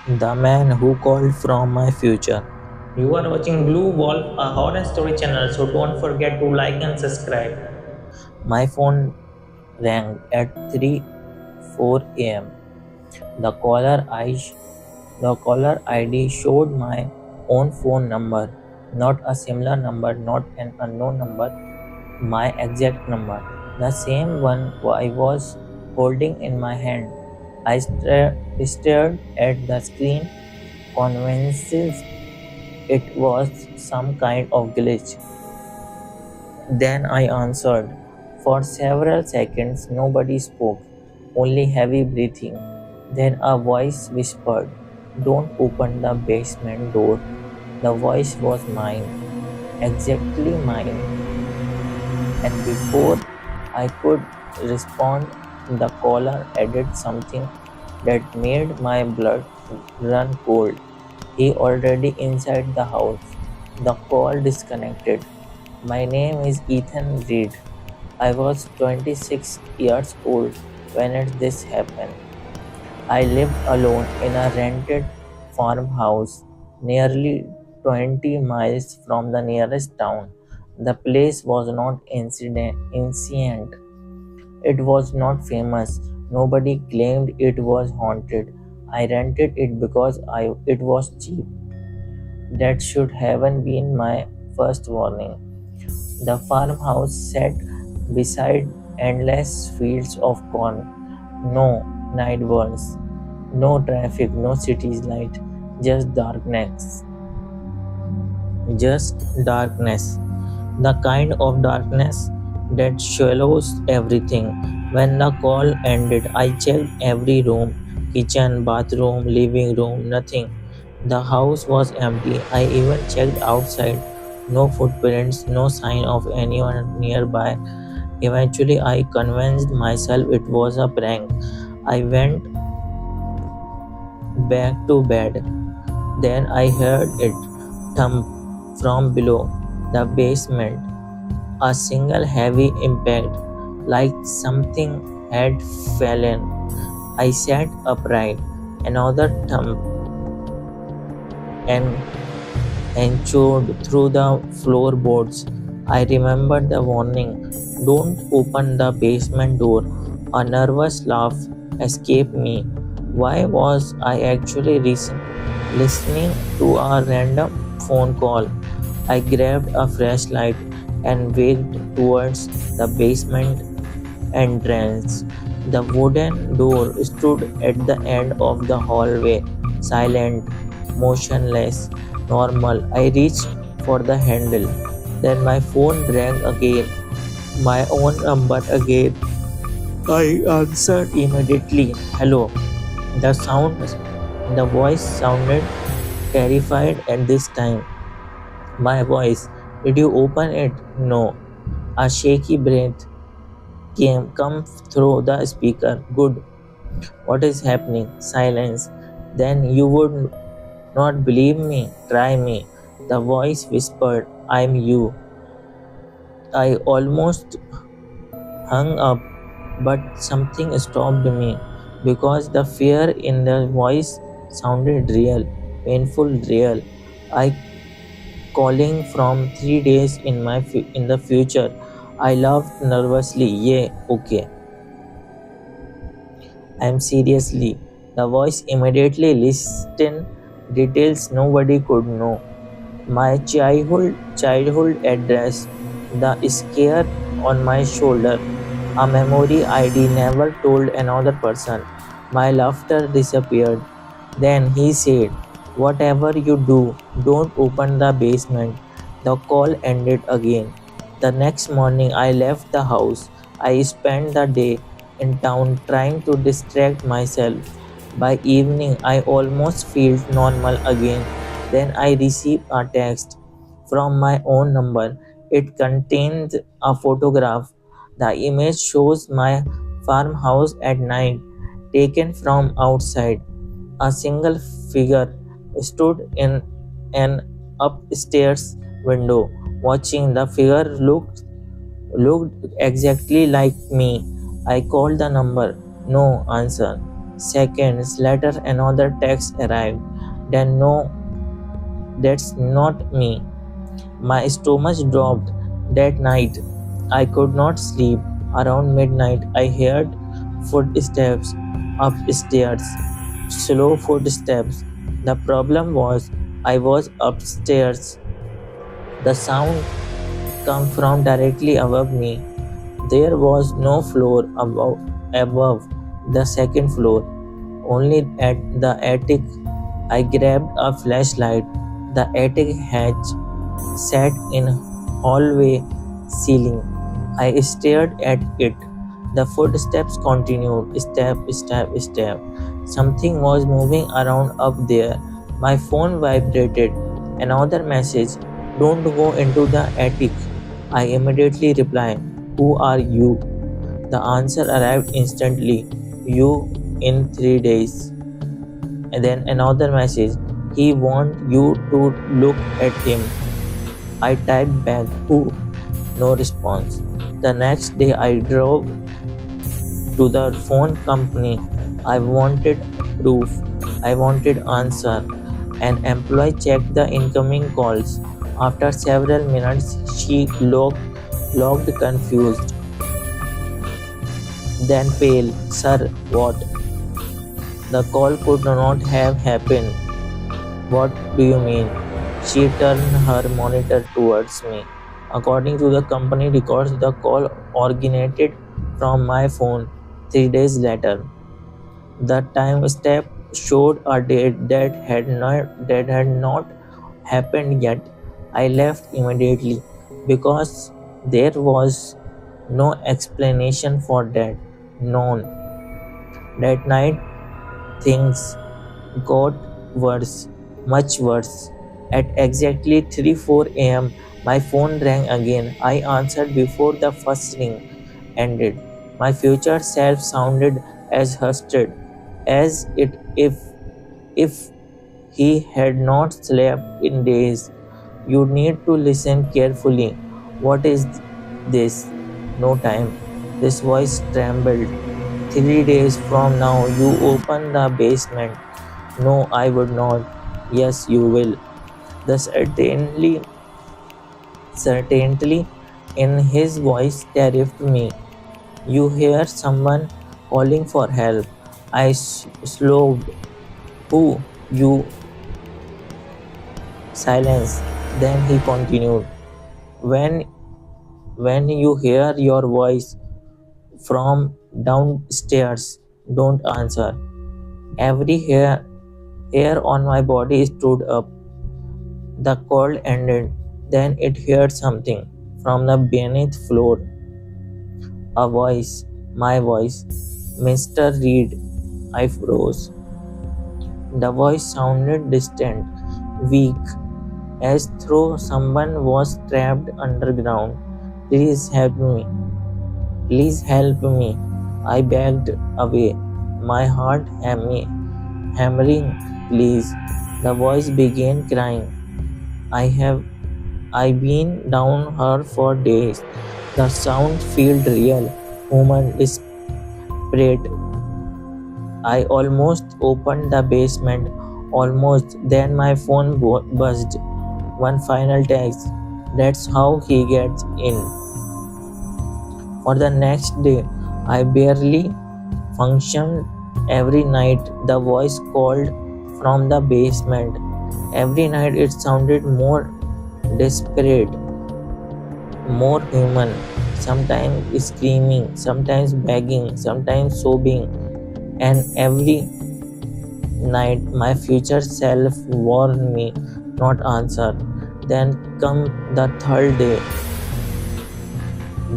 The man who called from my future. You are watching Blue Wolf, a horror story channel, so don't forget to like and subscribe. My phone rang at 3:04 a.m. The the caller ID showed my own phone number, not a similar number, not an unknown number, my exact number, the same one I was holding in my hand. I stared at the screen, convinced it was some kind of glitch. Then I answered. For several seconds, nobody spoke, only heavy breathing. Then a voice whispered, "Don't open the basement door." The voice was mine, exactly mine, and before I could respond, the caller added something that made my blood run cold. He already inside the house. The call disconnected. My name is Ethan Reed. I was 26 years old when this happened. I lived alone in a rented farmhouse nearly 20 miles from the nearest town. The place was not ancient. It was not famous. Nobody claimed it was haunted. I rented it because it was cheap. That should have been my first warning. The farmhouse sat beside endless fields of corn. No night birds, no traffic, no city's light, just darkness. Just darkness. The kind of darkness that swallows everything. When the call ended, I checked every room, kitchen, bathroom, living room, nothing. The house was empty. I even checked outside. No footprints, no sign of anyone nearby. Eventually, I convinced myself it was a prank. I went back to bed. Then I heard it thump from below the basement. A single heavy impact, like something had fallen. I sat upright. Another thump and chewed through the floorboards. I remembered the warning. Don't open the basement door. A nervous laugh escaped me. Why was I actually listening to a random phone call? I grabbed a flashlight and walked towards the basement entrance. The wooden door stood at the end of the hallway, silent, motionless, normal. I reached for the handle. Then my phone rang again, my own number again. I answered immediately. Hello. The sound, the voice sounded terrified at this time. My voice. Did you open it? No. A shaky breath come through the speaker. Good. What is happening? Silence. Then you would not believe me. Try me. The voice whispered, I'm you. I almost hung up, but something stopped me because the fear in the voice sounded real, painful, real. I calling from 3 days in the future. I laughed nervously. Yeah, okay. I'm seriously. The voice immediately listed details nobody could know. My childhood address, the scare on my shoulder, a memory ID never told another person. My laughter disappeared. Then he said, whatever you do, don't open the basement. The call ended again. The next morning, I left the house. I spent the day in town trying to distract myself. By evening, I almost felt normal again. Then I received a text from my own number. It contains a photograph. The image shows my farmhouse at night, taken from outside. A single figure stood in an upstairs window, watching. The figure looked exactly like me. I called the number. No answer. Seconds later, another text arrived. Then, no, that's not me. My stomach dropped. That night, I could not sleep. Around midnight, I heard footsteps upstairs. Slow footsteps. The problem was, I was upstairs. The sound came from directly above me. There was no floor above the second floor, only at the attic. I grabbed a flashlight. The attic hatch sat in hallway ceiling. I stared at it. The footsteps continued, step, step, step. Something was moving around up there. My phone vibrated. Another message. Don't go into the attic. I immediately replied, Who are you? The answer arrived instantly. You in 3 days. And then another message. He wants you to look at him. I typed back, Who? No response. The next day I drove to the phone company. I wanted proof. I wanted answer. An employee checked the incoming calls. After several minutes, she looked confused, then pale. Sir, what? The call could not have happened. What do you mean? She turned her monitor towards me. According to the company records, the call originated from my phone 3 days later. The time step showed a date that had not happened yet. I left immediately because there was no explanation for that. None. That night things got worse, much worse. At exactly 3:04 a.m., my phone rang again. I answered before the first ring ended. My future self sounded as hushed as it if he had not slept in days. You need to listen carefully. What is this? No time. This voice trembled. 3 days from now, you open the basement. No, I would not. Yes, you will. The certainty in his voice terrified me. You hear someone calling for help. I slowed. Who? You? Silence. Then he continued. When when you hear your voice from downstairs, don't answer. Every hair on my body stood up. The call ended. Then it heard something from the beneath floor. A voice, my voice. Mr. Reed. I froze. The voice sounded distant, weak, as though someone was trapped underground. Please help me. Please help me. I begged away, my heart hammering. Please. The voice began crying. I been down her for days. The sound felt real, human, desperate. I almost opened the basement, almost. Then my phone buzzed. One final text. That's how he gets in. For the next day, I barely functioned. Every night, the voice called from the basement. Every night, it sounded more desperate, more human. Sometimes screaming, sometimes begging, sometimes sobbing. And every night, my future self warned me, not answer. Then come the third day,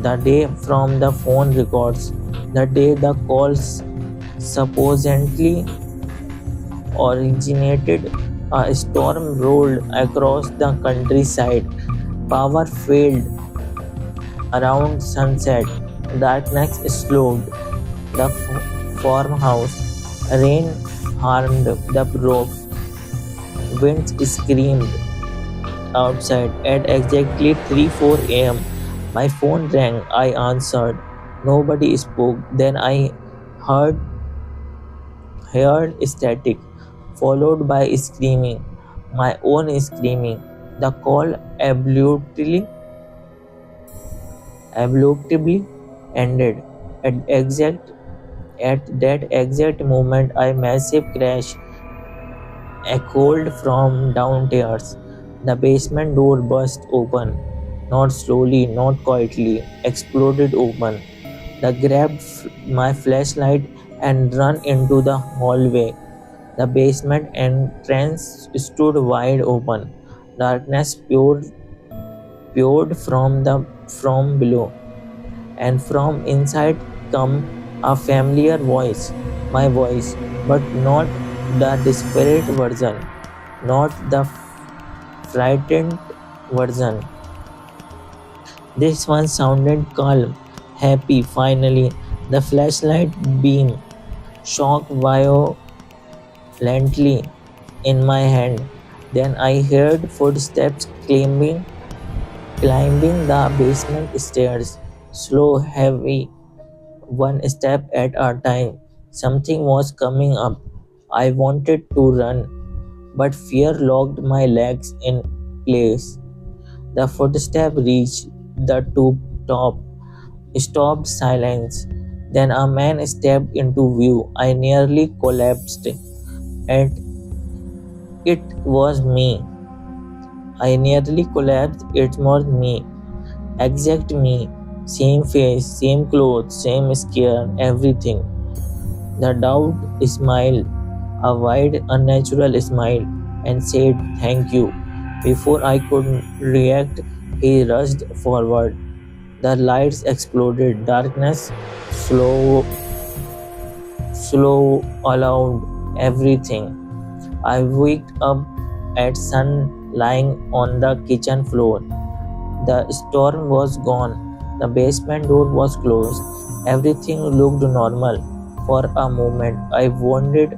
the day from the phone records, the day the calls supposedly originated. A storm rolled across the countryside. Power failed around sunset. Darkness slowed the farmhouse. Rain harmed the roof. Winds screamed outside. At exactly 3:04 a.m., my phone rang. I answered. Nobody spoke. Then I heard heard static, followed by screaming, my own screaming. The call abruptly ended. At exact at that exact moment, a massive crash echoed from downstairs. The basement door burst open, not slowly, not quietly, exploded open. I grabbed my flashlight and ran into the hallway. The basement entrance stood wide open. Darkness poured from below, and from inside come a familiar voice, my voice, but not the desperate version, not the frightened version. This one sounded calm, happy. Finally, the flashlight beam shocked violently in my hand. Then I heard footsteps climbing the basement stairs, slow, heavy, one step at a time. Something was coming up. I wanted to run, but fear locked my legs in place. The footstep reached the tube top, stopped silence. Then a man stepped into view. I nearly collapsed, and it was me. I nearly collapsed. It was me. Exact me. Same face, same clothes, same scare, everything. The doubt smiled, a wide, unnatural smile, and said, "Thank you." Before I could react, he rushed forward. The lights exploded. Darkness slow allowed everything. I waked up at sun lying on the kitchen floor. The storm was gone. The basement door was closed. Everything looked normal. For a moment, I wondered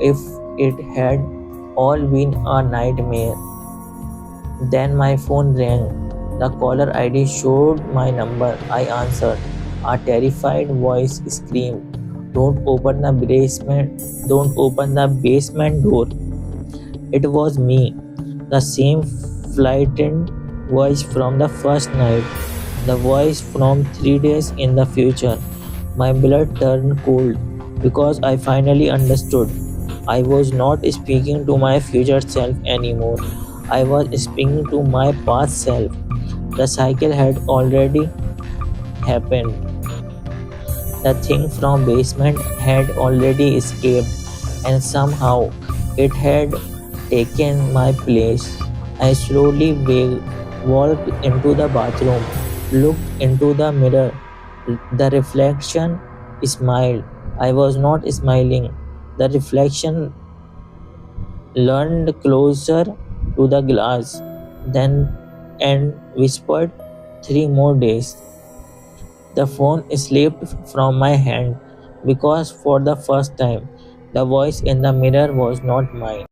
if it had all been a nightmare. Then my phone rang. The caller ID showed my number. I answered. A terrified voice screamed, "Don't open the basement! Don't open the basement door!" It was me, the same frightened voice from the first night, the voice from 3 days in the future. My blood turned cold because I finally understood. I was not speaking to my future self anymore. I was speaking to my past self. The cycle had already happened. The thing from basement had already escaped, and somehow it had taken my place. I slowly walked into the bathroom, looked into the mirror. The reflection smiled. I was not smiling. The reflection leaned closer to the glass, then and whispered, "3 more days." The phone slipped from my hand because for the first time, the voice in the mirror was not mine.